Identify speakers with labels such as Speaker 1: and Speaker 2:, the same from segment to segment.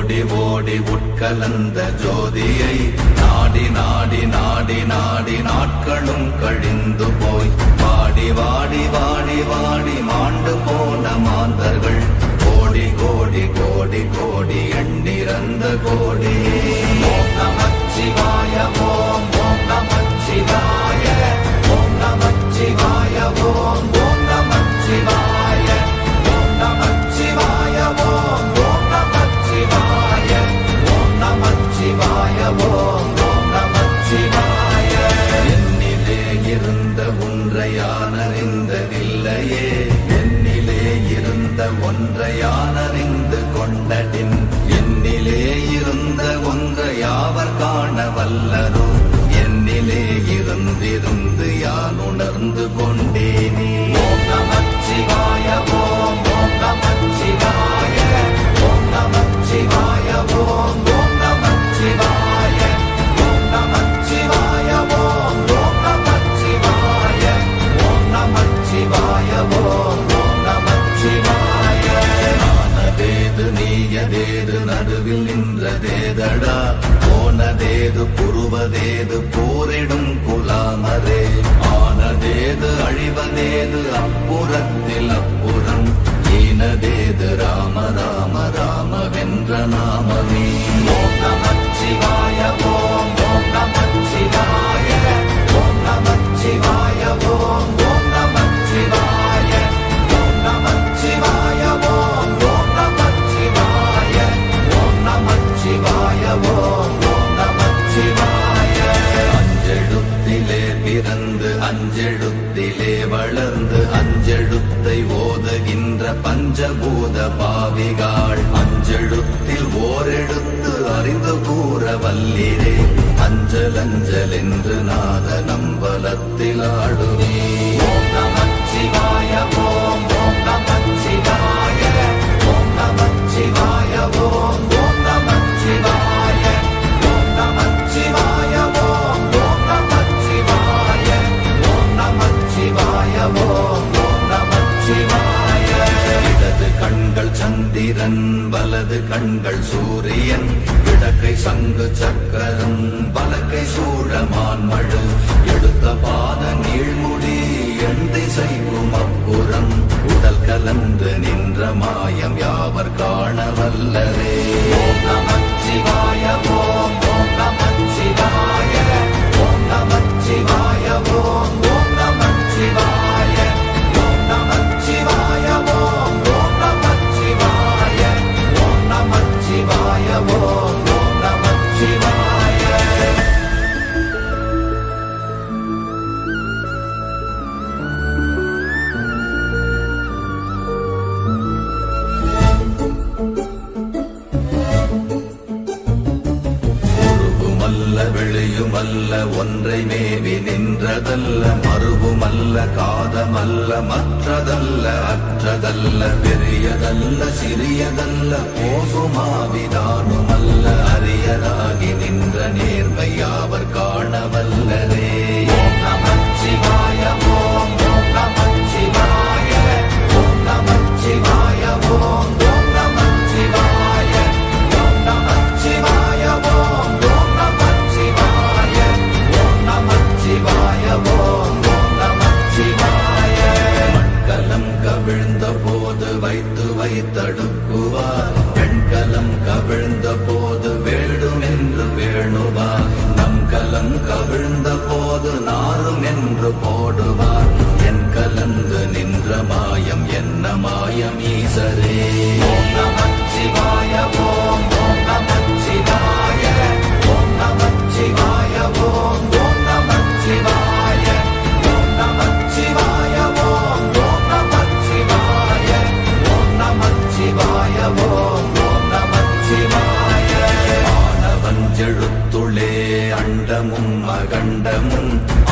Speaker 1: ஓடி ஓடி உட்கலந்த ஜோதியை நாடி நாடி நாடி நாடி நாட்களும் கழிந்து போய் வாடி வாடி வாடி வாடி மாண்டு போன மாந்தர்கள் கோடி கோடி கோடி கோடி எண்ணிறந்த கோடி. ஓம் நமச்சிவாய ஓம் ஓம் நமச்சிவாய ஓம் நமச்சிவாய ஓம் ஓம் நமச்சிவாய ஓம் நமச்சிவாய ஓம் ஓம் நமச்சிவாய ஓம் நமச்சிவாய ஓம் ஓம் நமச்சிவாய. என்னிலே இருந்த ஒன்றை யானறிந்ததில்லையே, என்னிலே இருந்த ஒன்றை யானறிந்து கொண்டடின், என்னிலே இருந்த ஒன்றை யாவர் காண வல்லரோ, என்னிலே இருந்திருந்து யான் உணர்ந்து கொண்டேனே. ஓம் நமச்சிவாய ஓம் ஓம் நமச்சிவாய ஓம் நமச்சிவாய ஓம் ஓம் நமச்சிவாய ஓம் நமச்சிவாய ஓம் ஓம் நமச்சிவாய ஓம் நமச்சிவாய ஓம் ஓம் நமச்சிவாய. ஆனதேது நீயதேது நடுவில் நின்றதேதடா, போனதேது புருவதேது போரிடும் குலாமரே, ஆனதேது அழிவதேது அப்புறத்தில் அப்புறம், ஈனதேது ராம ராம ராம வென்ற நாமமே. ஓம் நமச்சிவாய ஓம் ஓம் நமச்சிவாய ஓம் நமச்சிவாய ஓம் ஓம் நமச்சிவாய ஓம் நமச்சிவாய ஓம் ஓம் நமச்சிவாய ஓம் நமச்சிவாய ஓம் ஓம் நமச்சிவாய. அஞ்செழுத்திலே பிறந்து அஞ்செழுத்திலே வளர்ந்து அஞ்செழுத்தை ஓதுகின்ற பஞ்சபூத பாவிகாள், அஞ்செழுத்தில் ஓரெழுத்து அறிந்து கூற வல்லிரே, அஞ்சல் அஞ்சல் என்று நாத நம்பலத்தில் ஆடுவே. ஓம் நமச்சிவாய ஓம் ஓம் நமச்சிவாய ஓம் நமச்சிவாய ஓம் ஓம் நமச்சிவாய ஓம் நமச்சிவாய ஓம் ஓம் நமச்சிவாய ஓம் நமச்சிவாய ஓம் ஓம் நமச்சிவாய. இடது கண்கள் சந்திரன் வலது கண்கள் சூரியன், இடக்கை சங்கு சக்கரம் வலக்கை சூழமான் மழு, எடுத்த பாத நீழ்முடி எண் திசைக்கும் அப்புறம், உடல் கலந்து நின்ற மாயம் யாவர் காண வல்லரே. ஓம் நமச்சிவாய ஓம் ஓம் நமச்சிவாய ஓம் நமச்சிவாய ஓம் ஓம் நமச்சிவாய ஓம் நமச்சிவாய ஓம் ஓம் நமச்சிவாய ஓம் நமச்சிவாய ஓம் ஓம் நமச்சிவாய. வெளியுமல்ல ஒன்றை மேவி நின்றதல்ல, மறுவுமல்ல காதமல்ல மற்றதல்ல அற்றதல்ல, பெரியதல்ல சிறியதல்ல போகுமாவிதானுமல்ல, அரியதாகி நின்ற நேர்மை யாவர் காண வல்லரே. ஓம் நமச்சிவாய ஓம் ஓம் நமச்சிவாய ஓம் நமச்சிவாய ஓம் ஓம் நமச்சிவாய ஓம் நமச்சிவாய ஓம் ஓம் நமச்சிவாய ஓம் நமச்சிவாய ஓம் ஓம் நமச்சிவாய. மண்கலம் கவிழ்ந்த போது வைத்து வைத்தடுக்குவார், பெண்கலம் கவிழ்ந்த போது வேடும் என்று வேணுவார், நம் கலம் கவிழ்ந்த போது நாரும் என்று போடுவார், என் கலந்து நின்ற மாயம் என்ன மாயம் ஈசரே. ஓம் நமச்சிவாய ஓம் ஓம் நமச்சிவாய ஓம் நமச்சிவாய ஓம் ஓம் நமச்சிவாய ஓம் நமச்சிவாய ஓம் ஓம் நமச்சிவாய ஓம் நமச்சிவாய ஓம் ஓம் நமச்சிவாய. ஆனவஞ்செழுத்துளே அண்டமும் அகண்டமும்,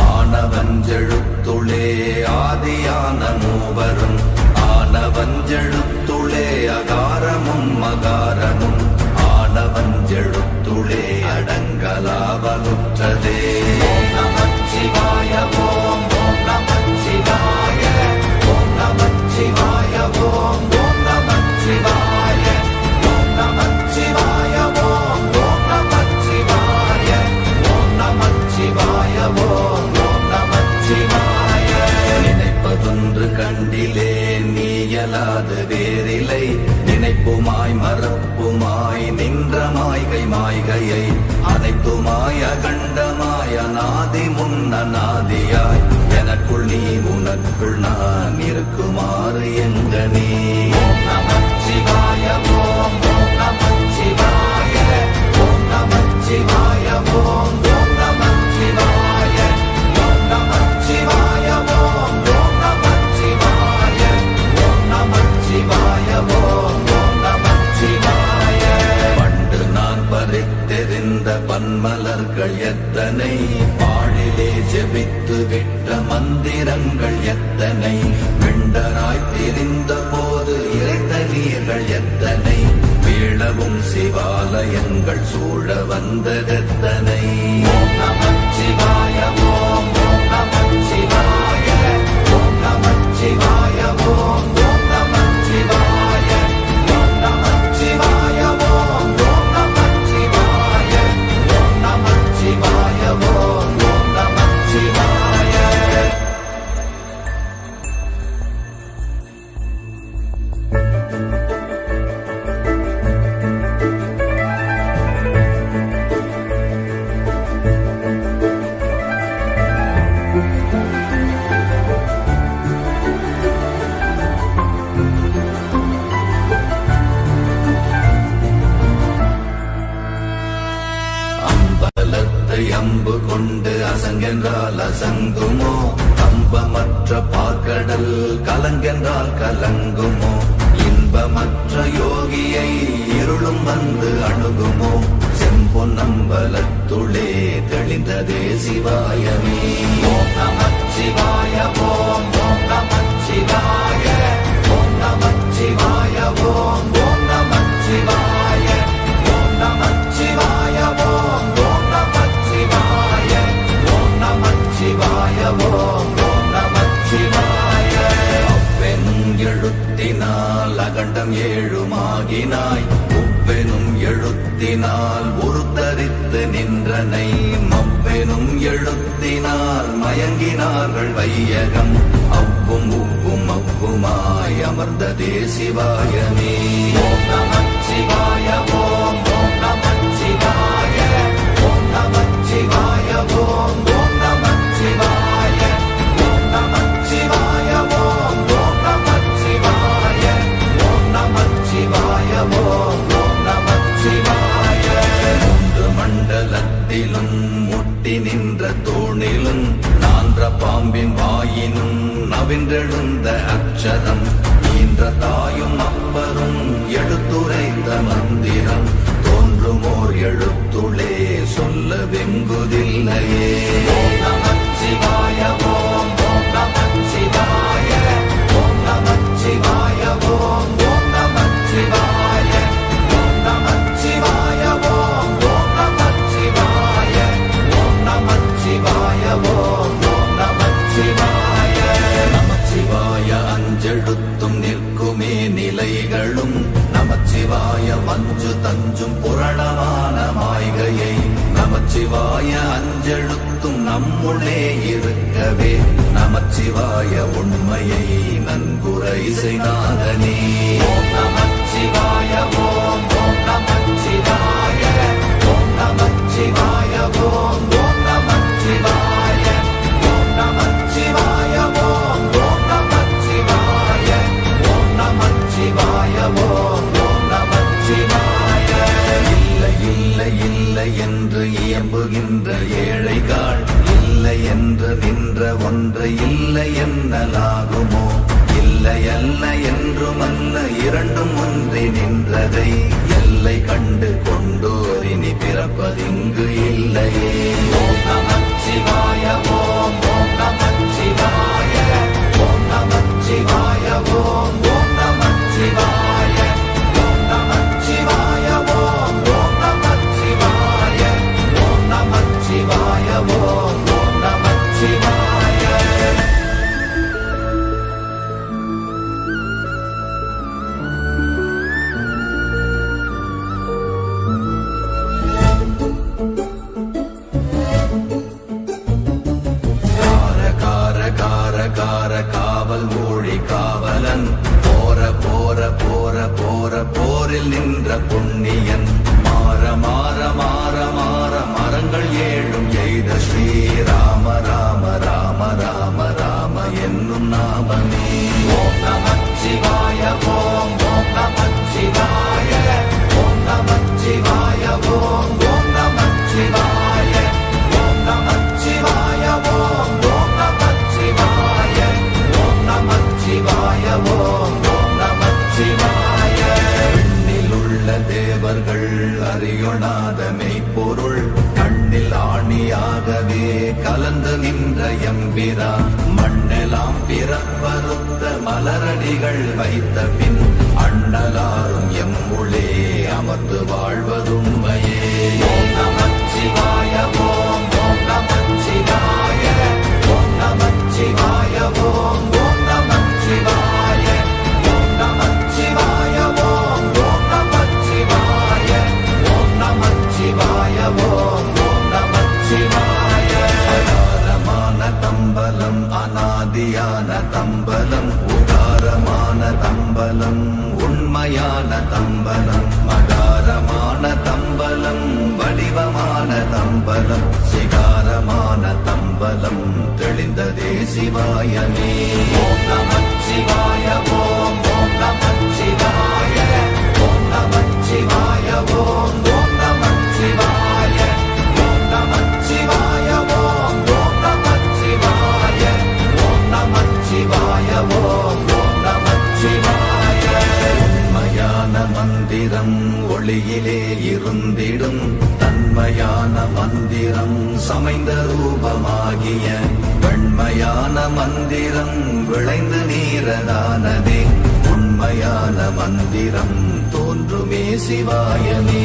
Speaker 1: ஆனவஞ்செழுத்துளே ஆதியான மூவரும், ஆனவஞ்செழுத்துளே அகாரமும் மகாரமும், ஆனவஞ்செழுத்துளே அடங்கலாவலுற்றதே. ஓம் நமச்சிவாய ஓம் ஓம் நமச்சிவாய ஓம் நமச்சிவாய ஓம் ஓம் நமச்சிவாய ஓம் நமச்சிவாய மாய்கையை அனைத்துமாய கண்டமாய நாதி முன்ன நாதியாய் எனக்குள் நீ உனக்குள் நான் இருக்குமாறு எங்க நீ ஓம் நமச்சிவாய ஓம் ஓம் நமச்சிவாய ஓம் நமச்சிவாய ஓம் ஓம் நமச்சிவாய ஓம் நமச்சிவாய ஓம் ஓம் நமச்சிவாய ஓம் நமச்சிவாய ஓம் ஓம் நமச்சிவாய பண்டு நான் பறித்தெறிந்த பன்மலர்கள் எத்தனை பாழிலே ஜெபித்து விட்ட மந்திரங்கள் எத்தனை விண்டராய் திரிந்த போது இறைத்த நீர்கள் எத்தனை வீழவும் சிவாலயங்கள் சூழ வந்ததெத்தனை ஓம் நமச்சிவாய ஓம் ஓம் நமச்சிவாய ஓம் நமச்சிவாய ஓம் ஓம் நமச்சிவாய ஓம் நமச்சிவாய ஓம் ஓம் நமச்சிவாய ஓம் நமச்சிவாய ஓம் ஓம் நமச்சிவாய அம்பலத்தை அம்பு கொண்டு அசங்கென்றால் அசங்குமோ கம்பமற்ற பார்க்கடல் கலங்கென்றால் கலங்குமோ இன்பமற்ற யோகியை இருளும் வந்து அணுகுமோ செம்பொன்னம்பலத்துளே தெளிந்ததே சிவாயமே ஓம் நமச்சிவாய ஓம் ஓம் நமச்சிவாய ஓம் நமச்சிவாய ஓம் ஓம் நமச்சிவாய ஓம் நமச்சிவாய ஓம் ஓம் நமச்சிவாய ஓம் நமச்சிவாய ஓம் ஓம் நமச்சிவாய அவ்வெனும் எழுத்தினால் அகண்டம் ஏழுமாகினாய் உவ்வெனும் எழுத்தினால் உருத்தரித்து நின்றனை மவ்வெனும் எழுத்தினால் மயங்கினார்கள் வையகம் அவ்வும் உவ்வும் அவ்வுமாய் அமர்ந்ததே சிவாயமே ஓம் நமச்சிவாய ஓம் ஓம் நமச்சிவாய ஓம் நமச்சிவாய ஓம் ஓம் நமச்சிவாய ஓம் நமச்சிவாய ஓம் ஓம் நமச்சிவாய ஓம் நமச்சிவாய ஓம் ஓம் நமச்சிவாய மூன்று மண்டலத்திலும் முட்டி நின்ற தூணிலும் நான்ற பாம்பின் வாயினும் நவின்றெழுந்த அக்ஷரம் ஈன்ற தாயும் அப்பரும் எடுத்துரைந்த மந்திரம் தோன்றுமோர் எழுத்துளே சொல்ல வெங்குதில்லையே ஓம் நமச்சிவாய ஓம் ஓம் நமச்சிவாய ஓம் நமச்சிவாய ஓம் ஓம் நமச்சிவாய ஓம் நமச்சிவாய ஓம் ஓம் நமச்சிவாய ஓம் நமச்சிவாய ஓம் ஓம் நமச்சிவாய நமச்சிவாய அஞ்செழுத்தும் நிற்குமே நிலைகளும் நமச்சிவாய மஞ்சு தஞ்சும் புரணமான மாய்கையை நமச்சிவாய அஞ்செழுத்தும் நம்முள்ளே இருக்கவே நமச்சிவாய உண்மையை நன்குரை செய்நாதனே ஓம் நமச்சிவாய ஓம் ஓம் நமச்சிவாய ஓம் நமச்சிவாய ஓம் ஓம் நமச்சிவாய ஓம் நமச்சிவாய ஓம் ஓம் நமச்சிவாய ஓம் நமச்சிவாய ஓம் ஓம் நமச்சிவாய இல்லை இல்லை இல்லை என்று இயம்புகின்ற ஏழைகள் இல்லை என்று நின்ற ஒன்று இல்லை என்னலாகுமோ இல்லை அல்ல என்றுமல்ல இரண்டும் ஒன்றி நின்றதை எல்லை கண்டு கொண்டோர் இனி பிறப்பதிங்கு இல்லையே ஓம் நமச்சிவாய ஓம் ஓம் நமச்சிவாய ஓம் நமச்சிவாய ஓம் ஓம் நமச்சிவாய ஓம் நமச்சிவாய ஓம் ஓம் நமச்சிவாய ஓம் நமச்சிவாய ஓம் ஓம் நமச்சிவாய காவல் ஊழி காவலன் போர போரில் நின்ற புண்ணியன் மாற மாற நின்ற எம்பிரா மண்ணெல்லாம் பிறப்பறுத்த மலரடிகள் வைத்த பின் அண்ணலாரும் எம்முளே அமர்ந்து வாழ்வதுண்மையே. ஓம் நமச்சிவாய ஓம் ஓம் நமச்சிவாய ஓம் நமச்சிவாய ஓம் ஓம் நமச்சிவாய ஓம் நமச்சிவாய ஓம் ஓம் நமச்சிவாய ஓம் நமச்சிவாய ஓம் ஓம் நமச்சிவாய. அகாரமான தம்பலம் அநாதியான தம்பலம் உகாரமான தம்பலம் உண்மையான தம்பலம் மகாரமான தம்பலம் வடிவமான தம்பலம் சிகாரமான தம்பலம் தெளிந்ததே சிவாயமே. ஓம் நமச்சிவாய ஓம் ஓம் நமச்சிவாய ஓம் நமச்சிவாய ஓம் ஓம் நமச்சிவாய ஓம் நமச்சிவாய ஓம் ஓம் நமச்சிவாய ஓம் நமச்சிவாய ஓம் ஓம் நமச்சிவாய. உண்மையான மந்திரம் ஒளியிலே இருந்திடும் தன்மையான மந்திரம் சமைந்த ரூபமாகிய வெண்மையான மந்திரம் விளைந்து நீரதானதே உண்மையான மந்திரம் தோன்றுமே சிவாயமே.